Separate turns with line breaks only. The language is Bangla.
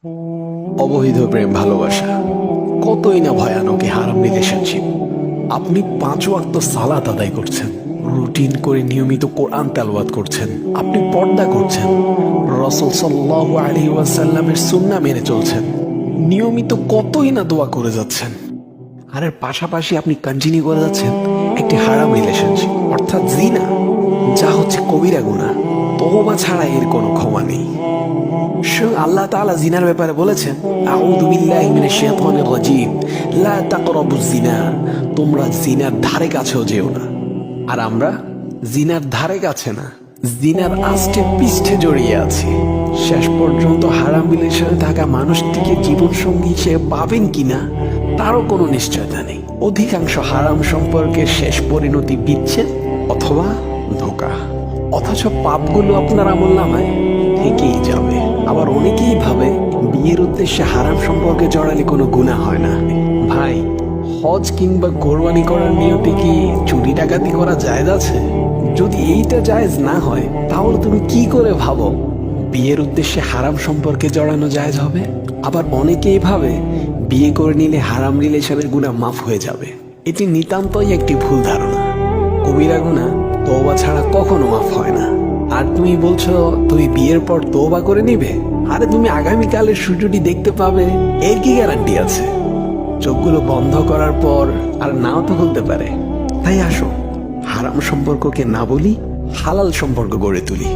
অবৈধ প্রেম ভালোবাসা কতই না ভয়ানক এই হারাম রিলেশনশিপ। আপনি 5 ওয়াক্ত সালাত আদায় করছেন, রুটিন করে নিয়মিত কোরআন তেলাওয়াত করছেন, আপনি পর্দা করছেন, রাসূল সাল্লাল্লাহু আলাইহি ওয়াসাল্লামের সুন্নাহ মেনে চলছেন, নিয়মিত কতই না দোয়া করে যাচ্ছেন, আর এর পাশাপাশি আপনি কন্টিনিউ করে যাচ্ছেন একটি হারাম রিলেশনশিপ অর্থাৎ জিনা, যা হচ্ছে কবিরা গুনাহ। তওবা ছাড়া এর কোনো ক্ষমা নেই। স্বয়ং আল্লাহ তাআলা জিনার ব্যাপারে বলেছেন, আউযু বিল্লাহি মিনাশ শাইতানির রাজীম, লা তাকরাবুজ জিনা, তোমরা জিনার ধারে কাছেও যেও না। আর আমরা জিনার ধারে কাছে না, জিনার আষ্টে পৃষ্ঠে জড়িয়ে আছি। শেষ পর্যন্ত হারাম রিলেশনে থাকা মানুষটিকে জীবনসঙ্গী হিসেবে পাবেন কিনা তারও কোনো নিশ্চয়তা নেই। অধিকাংশ হারাম সম্পর্কের শেষ পরিণতি বিচ্ছেদ অথবা ধোঁকা, অথচ পাপগুলো আপনার আমলনামায় থেকেই যাবে। আবার অনেকেই ভাবে বিয়ের উদ্দেশ্যে হারাম সম্পর্কে জড়ালে কোনো গুনাহ হয় না। ভাই, হজ কিংবা কোরবানি করার নিয়তে কি চুরি ডাকাতি করা জায়েজ আছে? যদি এইটা জায়েজ না হয়, তাহলে তুমি কি করে ভাবো বিয়ের উদ্দেশ্যে হারাম সম্পর্কে জড়ানো জায়েজ হবে? আবার অনেকেই ভাবে বিয়ে করে নিলে হারাম রিলেশনের গুনাহ মাফ হয়ে যাবে। এটি নিতান্তই একটি ভুল ধারণা। কবিরা গুনাহ তওবা ছাড়া কখনো মাফ হয় না। আর তুমি বলছো তুমি বিয়ের পর তওবা করে নিবে? আরে তুমি আগামীকালের সূর্যটি দেখতে পাবে, এর কি গ্যারান্টি আছে? চোখগুলো বন্ধ করার পর আর নাও তো খুলতে পারে। তাই আসো, হারাম সম্পর্ককে না বলি, হালাল সম্পর্ক গড়ে তুলি।